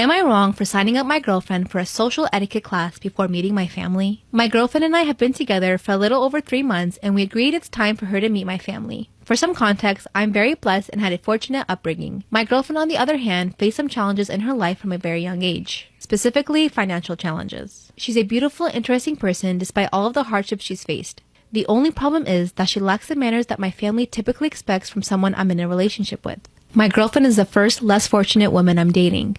Am I wrong for signing up my girlfriend for a social etiquette class before meeting my family? My girlfriend and I have been together for a little over 3 months, and we agreed it's time for her to meet my family. For some context, I'm very blessed and had a fortunate upbringing. My girlfriend, on the other hand, faced some challenges in her life from a very young age, specifically financial challenges. She's a beautiful, interesting person despite all of the hardships she's faced. The only problem is that she lacks the manners that my family typically expects from someone I'm in a relationship with. My girlfriend is the first, less fortunate woman I'm dating.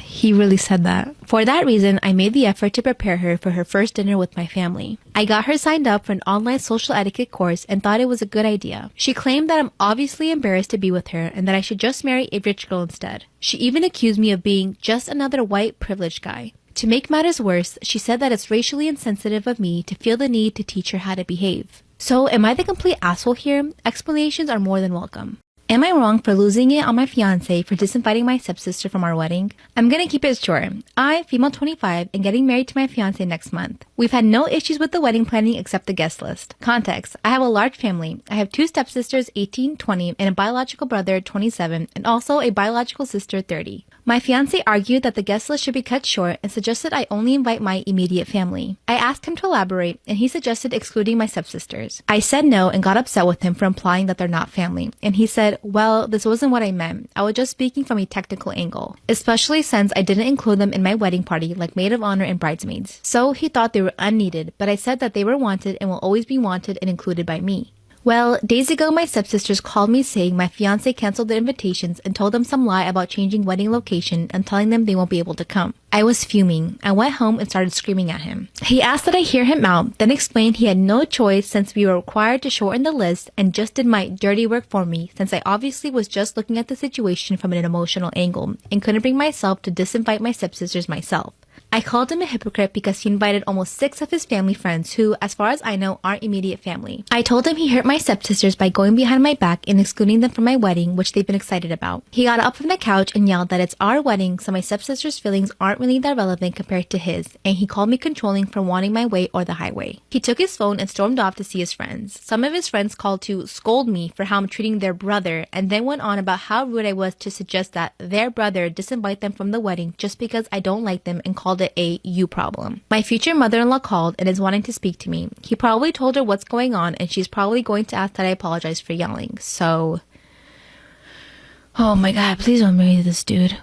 He really said that. For that reason, I made the effort to prepare her for her first dinner with my family. I got her signed up for an online social etiquette course and thought it was a good idea. She claimed that I'm obviously embarrassed to be with her and that I should just marry a rich girl instead. She even accused me of being just another white privileged guy. To make matters worse, she said that it's racially insensitive of me to feel the need to teach her how to behave. So, am I the complete asshole here? Explanations are more than welcome. Am I wrong for losing it on my fiancé for disinviting my stepsister from our wedding? I'm gonna keep it short. I, female 25, am getting married to my fiancé next month. We've had no issues with the wedding planning except the guest list. Context: I have a large family. I have 2 stepsisters, 18, 20, and a biological brother, 27, and also a biological sister, 30. My fiancé argued that the guest list should be cut short and suggested I only invite my immediate family. I asked him to elaborate, and he suggested excluding my stepsisters. I said no and got upset with him for implying that they're not family, and he said, well, this wasn't what I meant. I was just speaking from a technical angle, especially since I didn't include them in my wedding party like maid of honor and bridesmaids. So he thought they were unneeded, but I said that they were wanted and will always be wanted and included by me. Well, days ago my stepsisters called me saying my fiancé canceled the invitations and told them some lie about changing wedding location and telling them they won't be able to come. I was fuming. I went home and started screaming at him. He asked that I hear him out, then explained he had no choice since we were required to shorten the list and just did my dirty work for me since I obviously was just looking at the situation from an emotional angle and couldn't bring myself to disinvite my stepsisters myself. I called him a hypocrite because he invited almost 6 of his family friends who, as far as I know, aren't immediate family. I told him he hurt my stepsisters by going behind my back and excluding them from my wedding, which they've been excited about. He got up from the couch and yelled that it's our wedding, so my stepsisters' feelings aren't really that relevant compared to his, and he called me controlling for wanting my way or the highway. He took his phone and stormed off to see his friends. Some of his friends called to scold me for how I'm treating their brother, and then went on about how rude I was to suggest that their brother disinvite them from the wedding just because I don't like them and called it a you problem. My future mother-in-law called and is wanting to speak to me. He probably told her what's going on and she's probably going to ask that I apologize for yelling. So, oh my god, please don't marry this dude.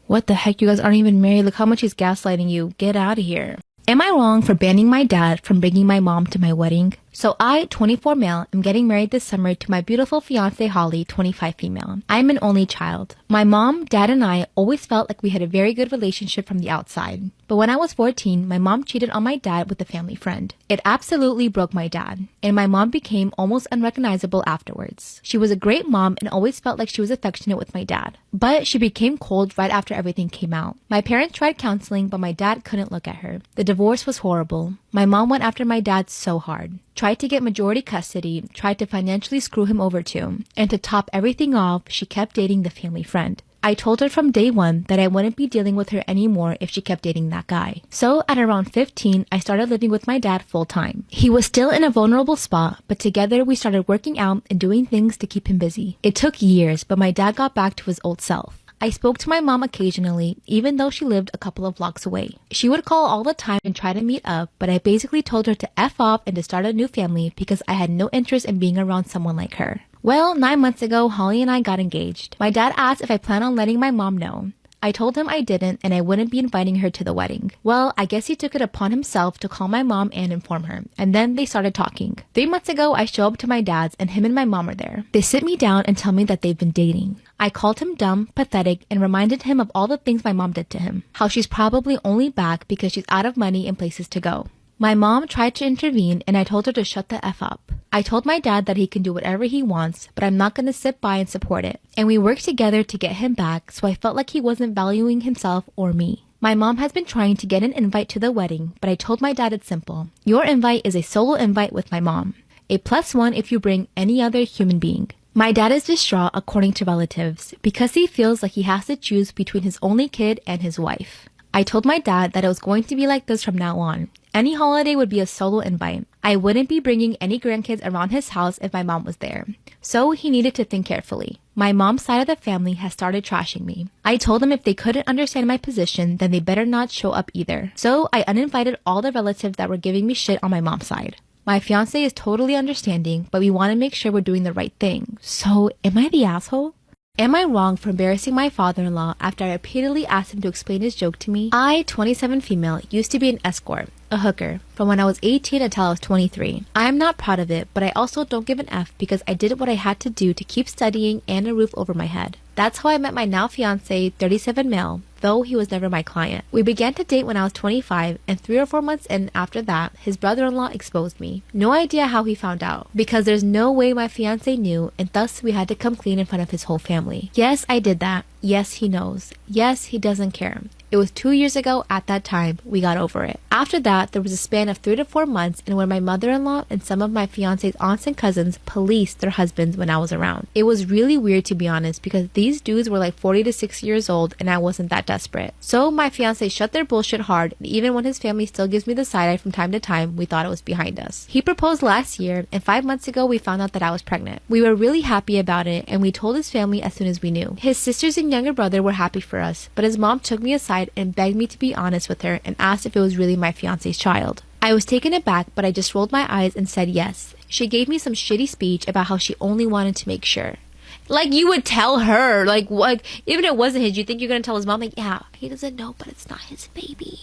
What the heck, you guys aren't even married. Look how much he's gaslighting you. Get out of here. Am I wrong for banning my dad from bringing my mom to my wedding? So I, 24 male, am getting married this summer to my beautiful fiancé Holly, 25 female. I'm an only child. My mom, dad, and I always felt like we had a very good relationship from the outside. But when I was 14, my mom cheated on my dad with a family friend. It absolutely broke my dad, and my mom became almost unrecognizable afterwards. She was a great mom and always felt like she was affectionate with my dad. But she became cold right after everything came out. My parents tried counseling, but my dad couldn't look at her. The divorce was horrible. My mom went after my dad so hard. Tried to get majority custody, tried to financially screw him over too. And to top everything off, she kept dating the family friend. I told her from day one that I wouldn't be dealing with her anymore if she kept dating that guy. So at around 15, I started living with my dad full time. He was still in a vulnerable spot, but together we started working out and doing things to keep him busy. It took years, but my dad got back to his old self. I spoke to my mom occasionally, even though she lived a couple of blocks away. She would call all the time and try to meet up, but I basically told her to F off and to start a new family because I had no interest in being around someone like her. Well, 9 months ago, Holly and I got engaged. My dad asked if I plan on letting my mom know. I told him I didn't and I wouldn't be inviting her to the wedding. Well, I guess he took it upon himself to call my mom and inform her, and then they started talking. 3 months ago, I show up to my dad's and him and my mom are there. They sit me down and tell me that they've been dating. I called him dumb, pathetic, and reminded him of all the things my mom did to him. How she's probably only back because she's out of money and places to go. My mom tried to intervene and I told her to shut the F up. I told my dad that he can do whatever he wants, but I'm not going to sit by and support it. And we worked together to get him back, so I felt like he wasn't valuing himself or me. My mom has been trying to get an invite to the wedding, but I told my dad it's simple. Your invite is a solo invite with my mom. A +1 if you bring any other human being. My dad is distraught according to relatives because he feels like he has to choose between his only kid and his wife. I told my dad that it was going to be like this from now on. Any holiday would be a solo invite. I wouldn't be bringing any grandkids around his house if my mom was there. So he needed to think carefully. My mom's side of the family has started trashing me. I told them if they couldn't understand my position, then they better not show up either. So I uninvited all the relatives that were giving me shit on my mom's side. My fiance is totally understanding, but we want to make sure we're doing the right thing. So, am I the asshole? Am I wrong for embarrassing my father-in-law after I repeatedly asked him to explain his joke to me? I, 27 female, used to be an escort, a hooker, from when I was 18 until I was 23. I am not proud of it, but I also don't give an F because I did what I had to do to keep studying and a roof over my head. That's how I met my now fiance, 37 male, though he was never my client. We began to date when I was 25, and 3 or 4 months in after that, his brother-in-law exposed me. No idea how he found out, because there's no way my fiance knew, and thus we had to come clean in front of his whole family. Yes, I did that. Yes, he knows. Yes, he doesn't care. It was 2 years ago at that time. We got over it. After that, there was a span of 3 to 4 months in where my mother-in-law and some of my fiance's aunts and cousins policed their husbands when I was around. It was really weird, to be honest, because these dudes were like 40 to 60 years old and I wasn't that desperate. So my fiance shut their bullshit hard, and even when his family still gives me the side eye from time to time, we thought it was behind us. He proposed last year, and 5 months ago we found out that I was pregnant. We were really happy about it, and we told his family as soon as we knew. His sisters and younger brother were happy for us, but his mom took me aside and begged me to be honest with her and asked if it was really my fiance's child. I was taken aback, but I just rolled my eyes and said yes. She gave me some shitty speech about how she only wanted to make sure. Like, you would tell her, like, what, even if it wasn't his, you think you're gonna tell his mom, like, yeah, he doesn't know, but it's not his baby.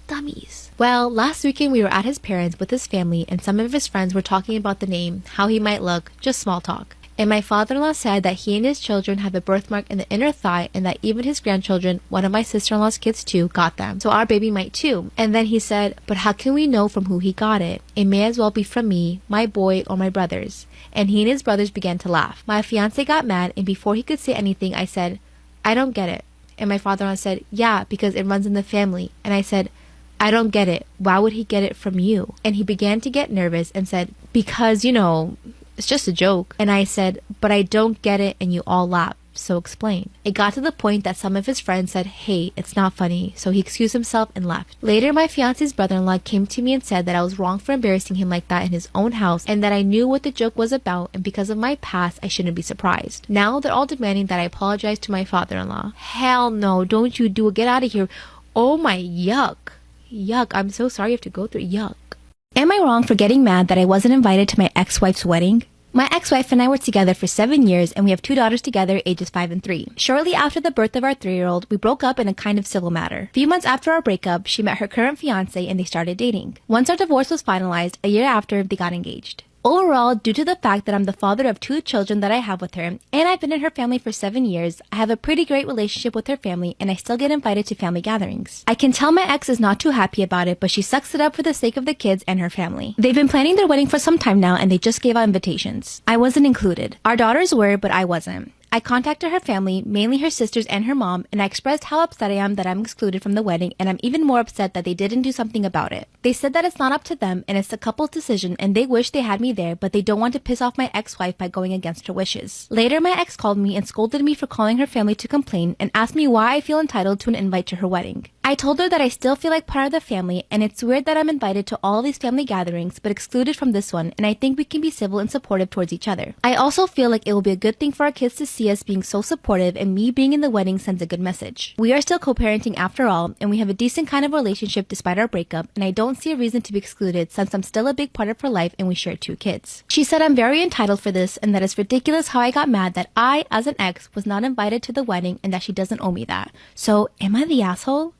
Dummies. Well, last weekend we were at his parents' with his family, and some of his friends were talking about the name, how he might look, just small talk. And my father-in-law said that he and his children have a birthmark in the inner thigh, and that even his grandchildren, one of my sister-in-law's kids too, got them. So our baby might too. And then he said, but how can we know from who he got it? It may as well be from me, my boy, or my brothers. And he and his brothers began to laugh. My fiance got mad, and before he could say anything, I said, I don't get it. And my father-in-law said, yeah, because it runs in the family. And I said, I don't get it. Why would he get it from you? And he began to get nervous and said, because, you know, it's just a joke. And I said, but I don't get it, and you all laugh. So explain. It got to the point that some of his friends said, hey, it's not funny. So he excused himself and left. Later, my fiance's brother-in-law came to me and said that I was wrong for embarrassing him like that in his own house, and that I knew what the joke was about, and because of my past, I shouldn't be surprised. Now they're all demanding that I apologize to my father-in-law. Hell no, don't you do it. Get out of here. Oh my, yuck. Yuck, I'm so sorry you have to go through yuck. Am I wrong for getting mad that I wasn't invited to my ex-wife's wedding? My ex-wife and I were together for 7 years, and we have 2 daughters together, ages 5 and 3. Shortly after the birth of our 3-year-old, we broke up in a kind of civil matter. A few months after our breakup, she met her current fiance and they started dating. Once our divorce was finalized, a year after, they got engaged. Overall, due to the fact that I'm the father of 2 children that I have with her, and I've been in her family for 7 years, I have a pretty great relationship with her family, and I still get invited to family gatherings. I can tell my ex is not too happy about it, but she sucks it up for the sake of the kids and her family. They've been planning their wedding for some time now, and they just gave out invitations. I wasn't included. Our daughters were, but I wasn't. I contacted her family, mainly her sisters and her mom, and I expressed how upset I am that I'm excluded from the wedding, and I'm even more upset that they didn't do something about it. They said that it's not up to them, and it's the couple's decision, and they wish they had me there, but they don't want to piss off my ex-wife by going against her wishes. Later, my ex called me and scolded me for calling her family to complain, and asked me why I feel entitled to an invite to her wedding. I told her that I still feel like part of the family, and it's weird that I'm invited to all of these family gatherings, but excluded from this one, and I think we can be civil and supportive towards each other. I also feel like it will be a good thing for our kids to see us being so supportive, and me being in the wedding sends a good message. We are still co-parenting after all, and we have a decent kind of relationship despite our breakup, and I don't see a reason to be excluded since I'm still a big part of her life and we share 2 kids. She said I'm very entitled for this, and that it's ridiculous how I got mad that I, as an ex, was not invited to the wedding, and that she doesn't owe me that. So, am I the asshole?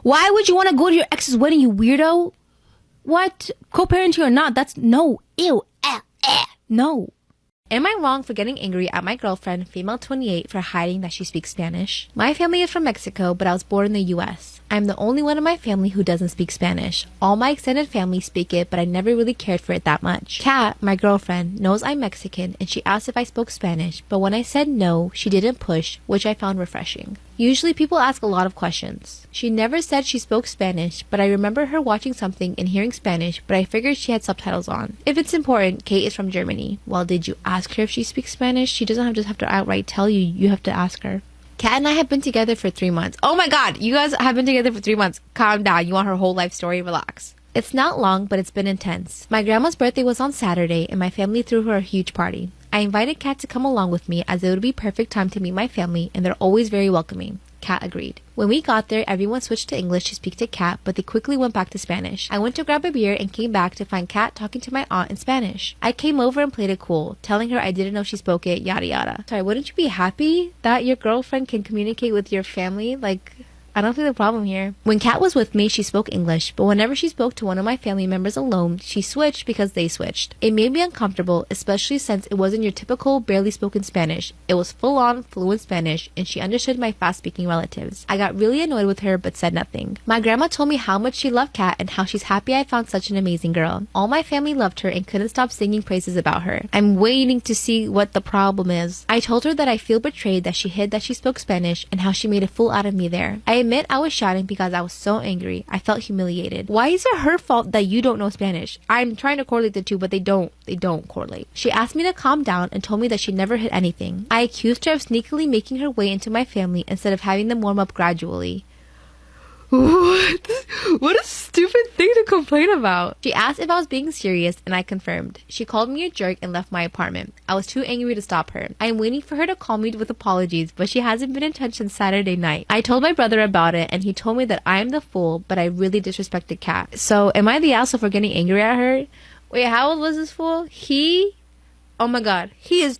Why would you want to go to your ex's wedding, you weirdo? What? Co-parenting or not, that's no. Ew. No. Am I wrong for getting angry at my girlfriend, female 28, for hiding that she speaks Spanish? My family is from Mexico, but I was born in the US. I'm the only one in my family who doesn't speak Spanish. All my extended family speak it, but I never really cared for it that much. Kat, my girlfriend, knows I'm Mexican, and she asked if I spoke Spanish, but when I said no, she didn't push, which I found refreshing. Usually people ask a lot of questions. She never said she spoke Spanish, but I remember her watching something and hearing Spanish, but I figured she had subtitles on. If it's important, Kate is from Germany. Well, did you ask her if she speaks Spanish? She doesn't have to outright tell you. You have to ask her. Kat and I have been together for 3 months. Oh my god, you guys have been together for 3 months. Calm down. You want her whole life story? Relax. It's not long, but it's been intense. My grandma's birthday was on Saturday, and my family threw her a huge party. I invited Kat to come along with me as it would be perfect time to meet my family and they're always very welcoming. Kat agreed. When we got there, everyone switched to English to speak to Kat, but they quickly went back to Spanish. I went to grab a beer and came back to find Kat talking to my aunt in Spanish. I came over and played it cool, telling her I didn't know she spoke it, yada yada. Sorry, wouldn't you be happy that your girlfriend can communicate with your family? Like, I don't see the problem here. When Kat was with me, she spoke English, but whenever she spoke to one of my family members alone, she switched because they switched. It made me uncomfortable, especially since it wasn't your typical barely spoken Spanish. It was full-on fluent Spanish, and she understood my fast-speaking relatives. I got really annoyed with her, but said nothing. My grandma told me how much she loved Kat and how she's happy I found such an amazing girl. All my family loved her and couldn't stop singing praises about her. I'm waiting to see what the problem is. I told her that I feel betrayed that she hid that she spoke Spanish and how she made a fool out of me there. I admit I was shouting because I was so angry. I felt humiliated. Why is it her fault that you don't know Spanish? I'm trying to correlate the two, but they don't correlate. She asked me to calm down and told me that she never hit anything. I accused her of sneakily making her way into my family instead of having them warm up gradually. What a stupid thing to complain about. She asked if I was being serious and I confirmed. She called me a jerk and left my apartment. I was too angry to stop her. I am waiting for her to call me with apologies, but she hasn't been in touch since Saturday night. I told my brother about it and he told me that I am the fool, but I really disrespected Kat. So am I the asshole for getting angry at her? Wait, how old was this fool? Oh my god, he is